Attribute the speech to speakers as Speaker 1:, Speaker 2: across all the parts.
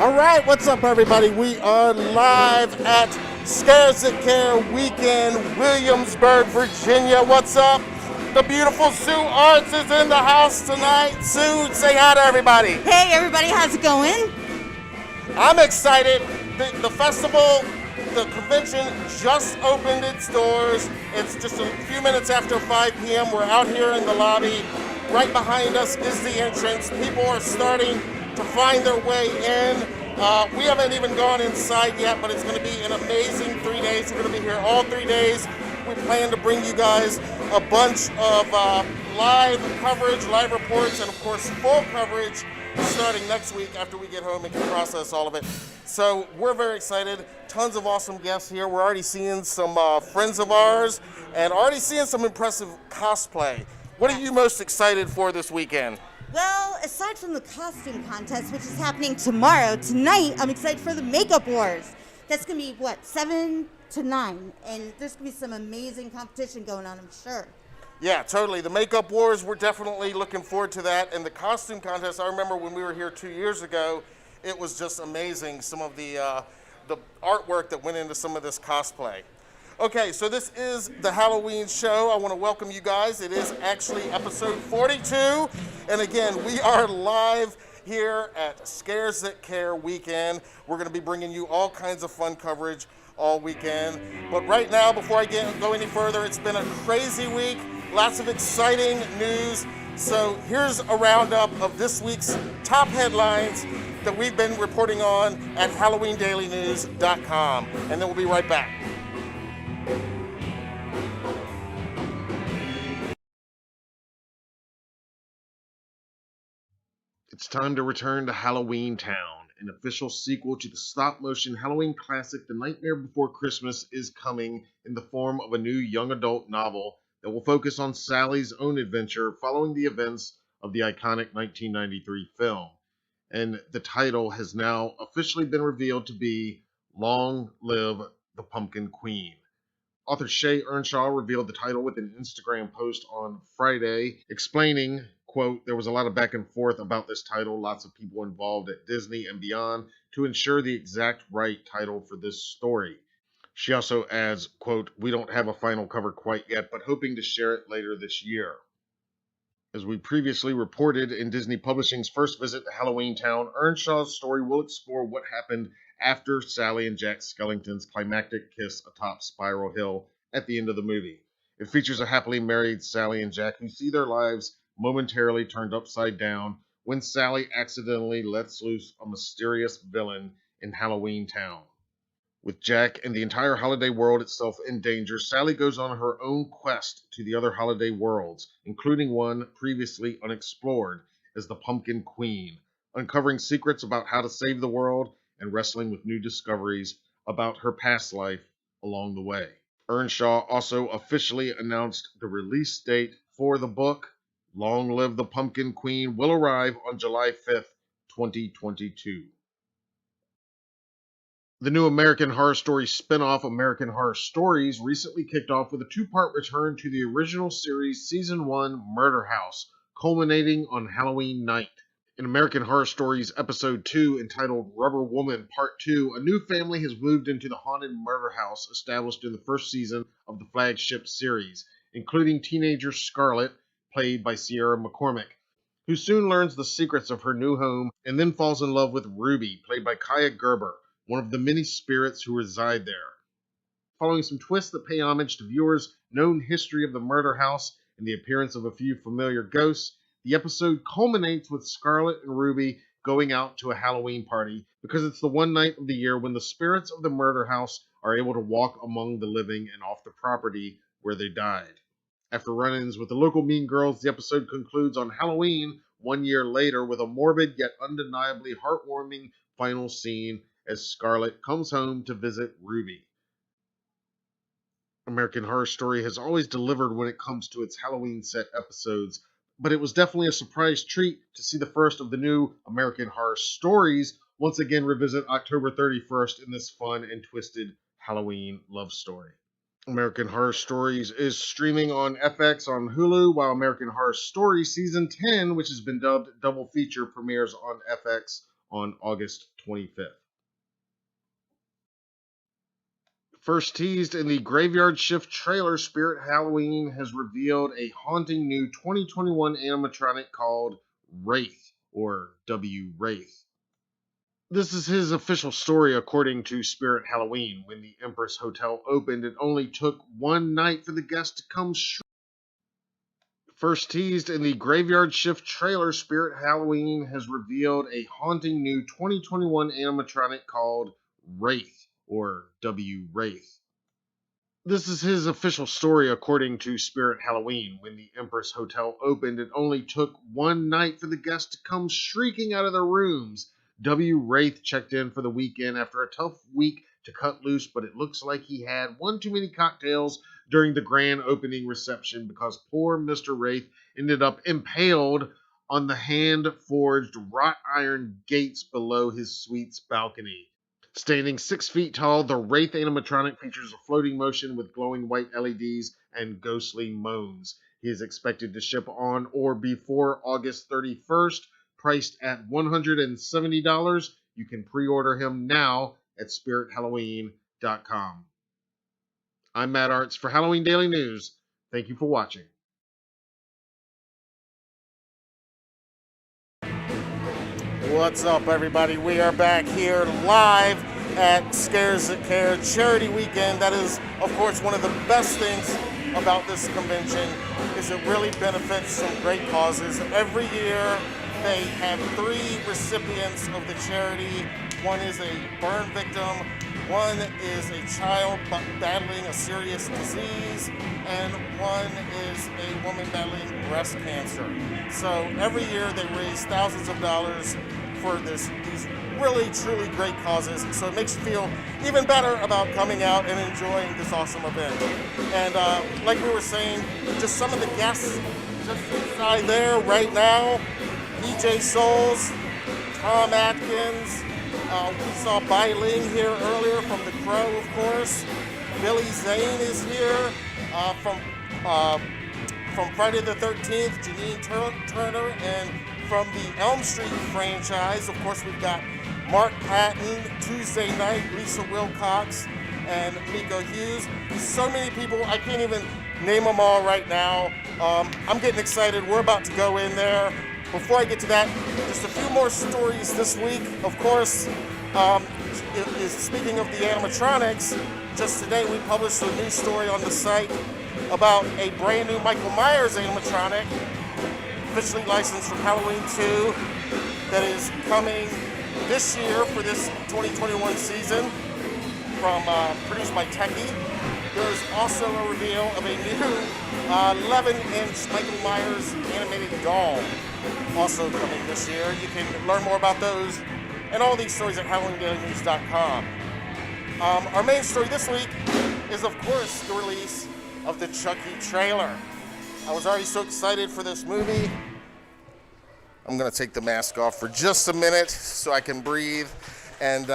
Speaker 1: All right, what's up, everybody? We are live at Scares That Care Weekend, Williamsburg, Virginia. What's up? The beautiful Sue Arts is in the house tonight. Sue, say hi to everybody.
Speaker 2: Hey, everybody, how's it going?
Speaker 1: I'm excited. The festival, the convention just opened its doors. It's just a few minutes after 5 p.m. We're out here in the lobby. Right behind us is the entrance. People are starting to find their way in. We haven't even gone inside yet, but it's going to be an amazing 3 days. We're going to be here all 3 days. We plan to bring you guys a bunch of live coverage, live reports, and of course full coverage starting next week after we get home and can process all of it. So we're very excited. Tons of awesome guests here. We're already seeing some friends of ours and already seeing some impressive cosplay. What are you most excited for this weekend?
Speaker 2: Well, aside from the costume contest, which is happening tomorrow, tonight I'm excited for the Makeup Wars. That's going to be, 7 to 9, and there's going to be some amazing competition going on, I'm sure.
Speaker 1: Yeah, totally. The Makeup Wars, we're definitely looking forward to that. And the costume contest, I remember when we were here 2 years ago, it was just amazing, some of the artwork that went into some of this cosplay. Okay, so this is the Halloween show. I want to welcome you guys. It is actually episode 42. And again, we are live here at Scares That Care Weekend. We're going to be bringing you all kinds of fun coverage all weekend. But right now, before I go any further, it's been a crazy week. Lots of exciting news. So here's a roundup of this week's top headlines that we've been reporting on at HalloweenDailyNews.com. And then we'll be right back. It's time to return to Halloween Town. An official sequel to the stop-motion Halloween classic The Nightmare Before Christmas is coming in the form of a new young adult novel that will focus on Sally's own adventure following the events of the iconic 1993 film. And the title has now officially been revealed to be Long Live the Pumpkin Queen. Author Shay Earnshaw revealed the title with an Instagram post on Friday, explaining, quote, "There was a lot of back and forth about this title, lots of people involved at Disney and beyond to ensure the exact right title for this story." She also adds, quote, "We don't have a final cover quite yet, but hoping to share it later this year." As we previously reported in Disney Publishing's first visit to Halloween Town, Earnshaw's story will explore what happened after Sally and Jack Skellington's climactic kiss atop Spiral Hill at the end of the movie. It features a happily married Sally and Jack who see their lives momentarily turned upside down when Sally accidentally lets loose a mysterious villain in Halloween Town. With Jack and the entire holiday world itself in danger, Sally goes on her own quest to the other holiday worlds, including one previously unexplored as the Pumpkin Queen, uncovering secrets about how to save the world and wrestling with new discoveries about her past life along the way. Earnshaw also officially announced the release date for the book. Long Live the Pumpkin Queen will arrive on July 5th, 2022. The new American Horror Story spin-off, American Horror Stories, recently kicked off with a two-part return to the original series Season 1 Murder House, culminating on Halloween night. In American Horror Stories Episode 2, entitled Rubber Woman Part 2, a new family has moved into the haunted murder house established in the first season of the flagship series, including teenager Scarlett, played by Sierra McCormick, who soon learns the secrets of her new home and then falls in love with Ruby, played by Kaya Gerber, one of the many spirits who reside there. Following some twists that pay homage to viewers' known history of the murder house and the appearance of a few familiar ghosts, the episode culminates with Scarlett and Ruby going out to a Halloween party because it's the one night of the year when the spirits of the murder house are able to walk among the living and off the property where they died. After run-ins with the local mean girls, the episode concludes on Halloween 1 year later with a morbid yet undeniably heartwarming final scene as Scarlett comes home to visit Ruby. American Horror Story has always delivered when it comes to its Halloween set episodes, but it was definitely a surprise treat to see the first of the new American Horror Stories once again revisit October 31st in this fun and twisted Halloween love story. American Horror Stories is streaming on FX on Hulu, while American Horror Story Season 10, which has been dubbed Double Feature, premieres on FX on August 25th. First teased in the Graveyard Shift trailer, Spirit Halloween has revealed a haunting new 2021 animatronic called Wraith, or W. Wraith. This is his official story, according to Spirit Halloween. When the Empress Hotel opened, it only took one night for the guests to come First teased in the Graveyard Shift trailer, Spirit Halloween has revealed a haunting new 2021 animatronic called Wraith, or W. Wraith. This is his official story, according to Spirit Halloween. When the Empress Hotel opened, it only took one night for the guests to come shrieking out of their rooms. W. Wraith checked in for the weekend after a tough week to cut loose, but it looks like he had one too many cocktails during the grand opening reception because poor Mr. Wraith ended up impaled on the hand-forged wrought iron gates below his suite's balcony. Standing 6 feet tall, the Wraith animatronic features a floating motion with glowing white LEDs and ghostly moans. He is expected to ship on or before August 31st, priced at $170. You can pre-order him now at spirithalloween.com. I'm Matt Arts for Halloween Daily News. Thank you for watching.
Speaker 3: What's up, everybody? We are back here live at Scares That Care Charity Weekend. That is, of course, one of the best things about this convention is it really benefits some great causes. Every year, they have 3 recipients of the charity. One is a burn victim, one is a child battling a serious disease, and one is a woman battling breast cancer. So every year they raise thousands of dollars for these really, truly great causes. So it makes you feel even better about coming out and enjoying this awesome event. And like we were saying, just some of the guests just inside there right now, EJ Souls, Tom Atkins, we saw Bai Ling here earlier from The Crow, of course. Billy Zane is here from Friday the 13th, Janine Turner, and from the Elm Street franchise, of course, we've got Mark Patton, Tuesday Night, Lisa Wilcox, and Miko Hughes. So many people, I can't even name them all right now. I'm getting excited. We're about to go in there. Before I get to that, just a few more stories this week. Of course, speaking of the animatronics, just today we published a new story on the site about a brand new Michael Myers animatronic, officially licensed from Halloween 2, that is coming this year for this 2021 season, produced by CHUCKY. There's also a reveal of a new 11-inch Michael Myers animated doll, also coming this year. You can learn more about those and all these stories at HalloweenDailyNews.com. Our main story this week is, of course, the release of the CHUCKY trailer. I was already so excited for this movie. I'm going to take the mask off for just a minute so I can breathe and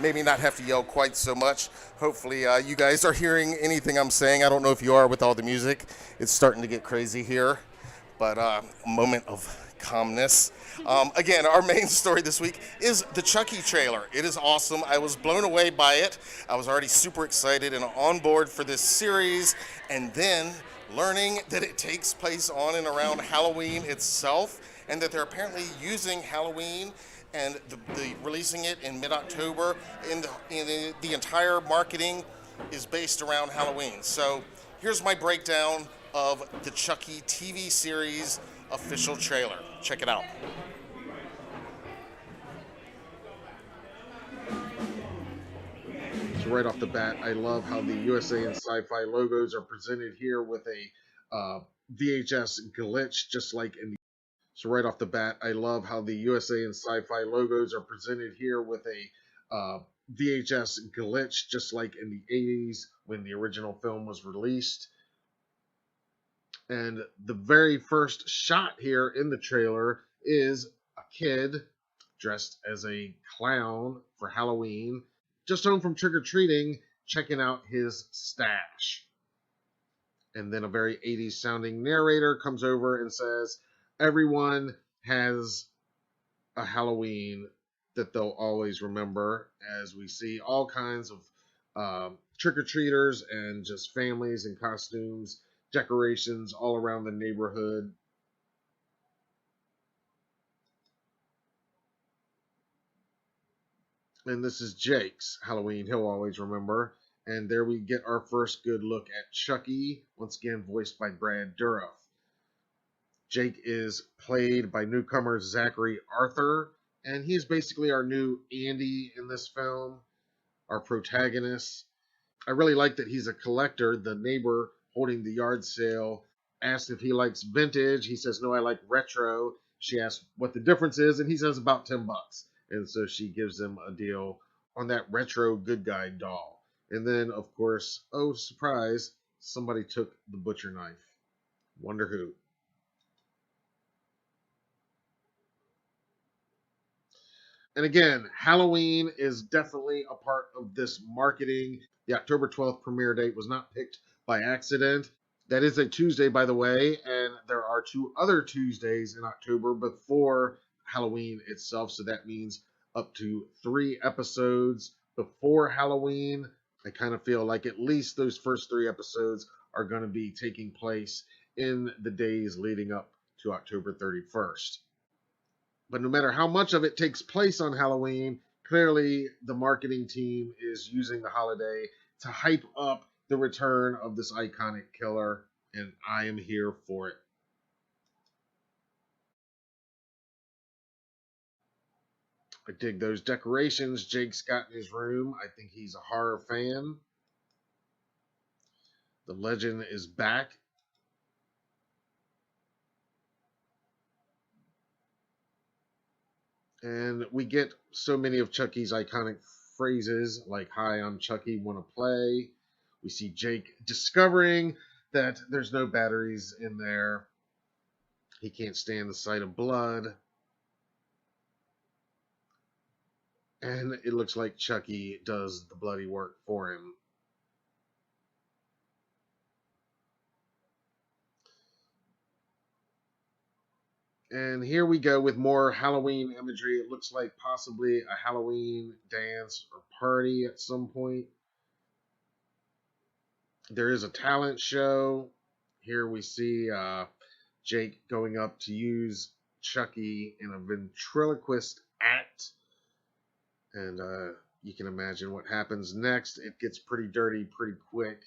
Speaker 3: maybe not have to yell quite so much. Hopefully you guys are hearing anything I'm saying. I don't know if you are with all the music. It's starting to get crazy here, but a moment of calmness. Again, our main story this week is the CHUCKY trailer. It is awesome. I was blown away by it. I was already super excited and on board for this series, and then learning that it takes place on and around Halloween itself, and that they're apparently using Halloween and releasing it in mid-October, and the entire marketing is based around Halloween. So here's my breakdown of the CHUCKY TV series official trailer. Check it out.
Speaker 1: So right off the bat, I love how the USA and Sci-Fi logos are presented here with a VHS glitch, just like in the So right off the bat, I love how the USA and Sci-Fi logos are presented here with a VHS glitch, just like in the 80s when the original film was released. And the very first shot here in the trailer is a kid dressed as a clown for Halloween, just home from trick-or-treating, checking out his stash. And then a very 80s sounding narrator comes over and says, everyone has a Halloween that they'll always remember, as we see all kinds of trick-or-treaters and just families in costumes, decorations all around the neighborhood. And this is Jake's Halloween he'll always remember. And there we get our first good look at Chucky, once again voiced by Brad Dourif. Jake is played by newcomer Zachary Arthur, and he's basically our new Andy in this film, our protagonist. I really like that he's a collector. The neighbor holding the yard sale asks if he likes vintage. He says, no, I like retro. She asks what the difference is, and he says about $10. And so she gives him a deal on that retro good guy doll. And then, of course, oh, surprise, somebody took the butcher knife. Wonder who. And again, Halloween is definitely a part of this marketing. The October 12th premiere date was not picked by accident. That is a Tuesday, by the way, and there are 2 other Tuesdays in October before Halloween itself. So that means up to 3 episodes before Halloween. I kind of feel like at least those first 3 episodes are going to be taking place in the days leading up to October 31st. But no matter how much of it takes place on Halloween, clearly the marketing team is using the holiday to hype up the return of this iconic killer, and I am here for it. I dig those decorations Jake's got in his room. I think he's a horror fan. The legend is back. And we get so many of Chucky's iconic phrases like, hi, I'm Chucky, wanna play? We see Jake discovering that there's no batteries in there. He can't stand the sight of blood. And it looks like Chucky does the bloody work for him. And here we go with more Halloween imagery. It looks like possibly a Halloween dance or party at some point. There is a talent show. Here we see Jake going up to use Chucky in a ventriloquist act. And you can imagine what happens next. It gets pretty dirty pretty quick.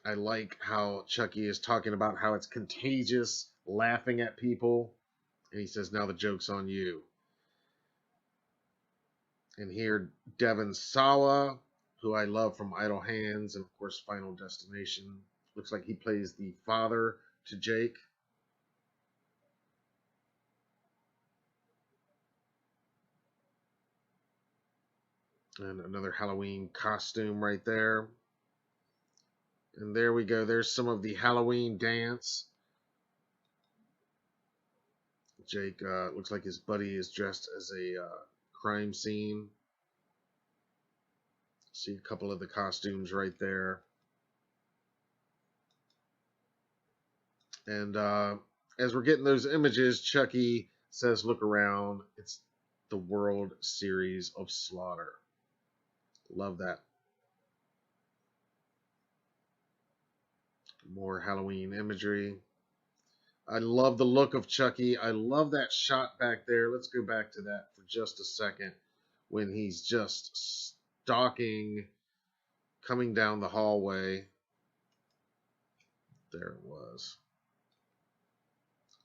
Speaker 1: I like how Chucky is talking about how it's contagious, laughing at people. And he says, now the joke's on you. And here, Devon Sawa, who I love from Idle Hands and, of course, Final Destination. Looks like he plays the father to Jake. And another Halloween costume right there. And there we go. There's some of the Halloween dance. Jake looks like his buddy is dressed as a crime scene. See a couple of the costumes right there. And as we're getting those images, Chucky says, look around. It's the World Series of Slaughter. Love that. More Halloween imagery. I love the look of Chucky. I love that shot back there. Let's go back to that for just a second when he's just stalking, coming down the hallway. There it was.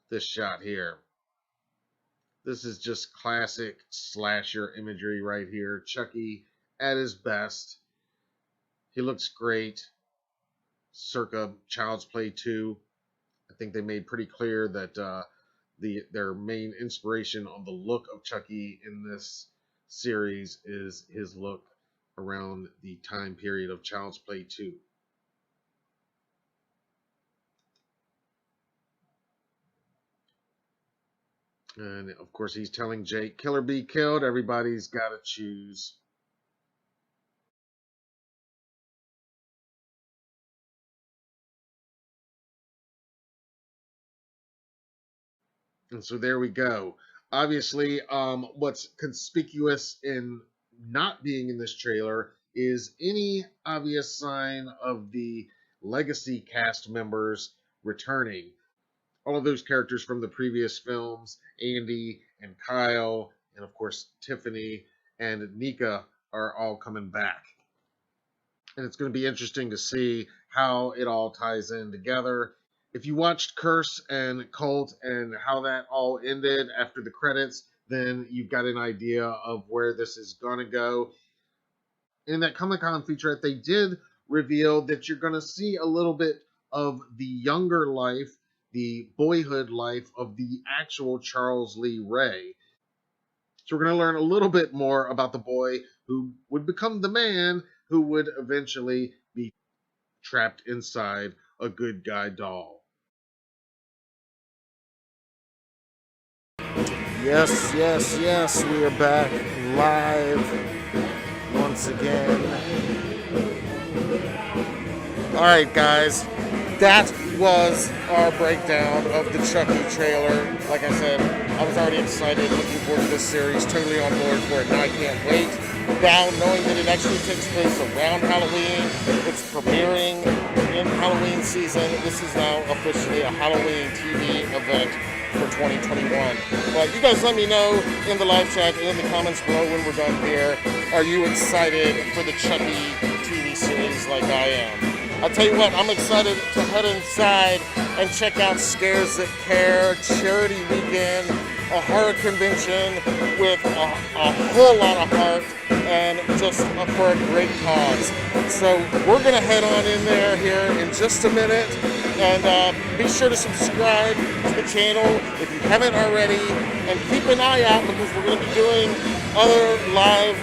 Speaker 1: This shot here. This is just classic slasher imagery right here. Chucky at his best. He looks great. Circa Child's Play 2. I think they made pretty clear that their main inspiration on the look of Chucky in this series is his look around the time period of Child's Play 2. And of course he's telling Jake, kill or be killed, everybody's got to choose. And so there we go. Obviously, what's conspicuous in not being in this trailer is any obvious sign of the legacy cast members returning. All of those characters from the previous films, Andy and Kyle, and of course Tiffany and Nika, are all coming back. And it's going to be interesting to see how it all ties in together. If you watched Curse and Cult and how that all ended after the credits, then you've got an idea of where this is going to go. In that Comic-Con featurette, they did reveal that you're going to see a little bit of the younger life, the boyhood life of the actual Charles Lee Ray. So we're going to learn a little bit more about the boy who would become the man who would eventually be trapped inside a good guy doll.
Speaker 3: Yes, yes, yes, we are back live once again. All right, guys, that was our breakdown of the Chucky trailer. Like I said, I was already excited, looking forward to this series, totally on board for it, and I can't wait. Now, knowing that it actually takes place around Halloween, it's premiering in Halloween season. This is now officially a Halloween TV event for 2021. But you guys let me know in the live chat and in the comments below when we're done here. Are you excited for the Chucky TV series like I am? I'll tell you what, I'm excited to head inside and check out Scares That Care, charity weekend, a horror convention with a whole lot of heart and just for a great cause. So we're going to head on in there here in just a minute, and be sure to subscribe to the channel if you haven't already, and keep an eye out because we're going to be doing other live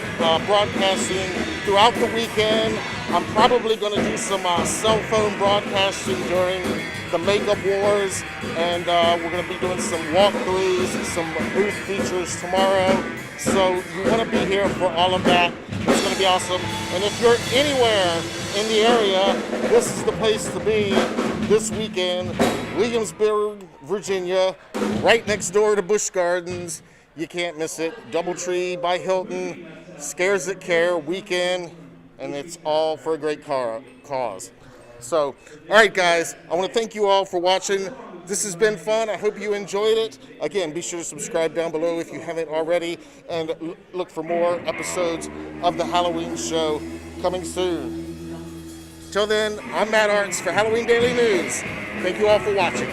Speaker 3: broadcasting throughout the weekend. I'm probably going to do some cell phone broadcasting during the Makeup Wars, and we're going to be doing some walkthroughs, some booth features tomorrow. So you want to be here for all of that. It's going to be awesome. And if you're anywhere in the area, this is the place to be this weekend. Williamsburg, Virginia, right next door to Busch Gardens. You can't miss it. Doubletree by Hilton, Scares That Care weekend, and it's all for a great cause. So, all right, guys, I want to thank you all for watching. This has been fun. I hope you enjoyed it. Again, be sure to subscribe down below if you haven't already, and look for more episodes of the Halloween show coming soon. Till then, I'm Matt Arts for Halloween Daily News. Thank you all for watching.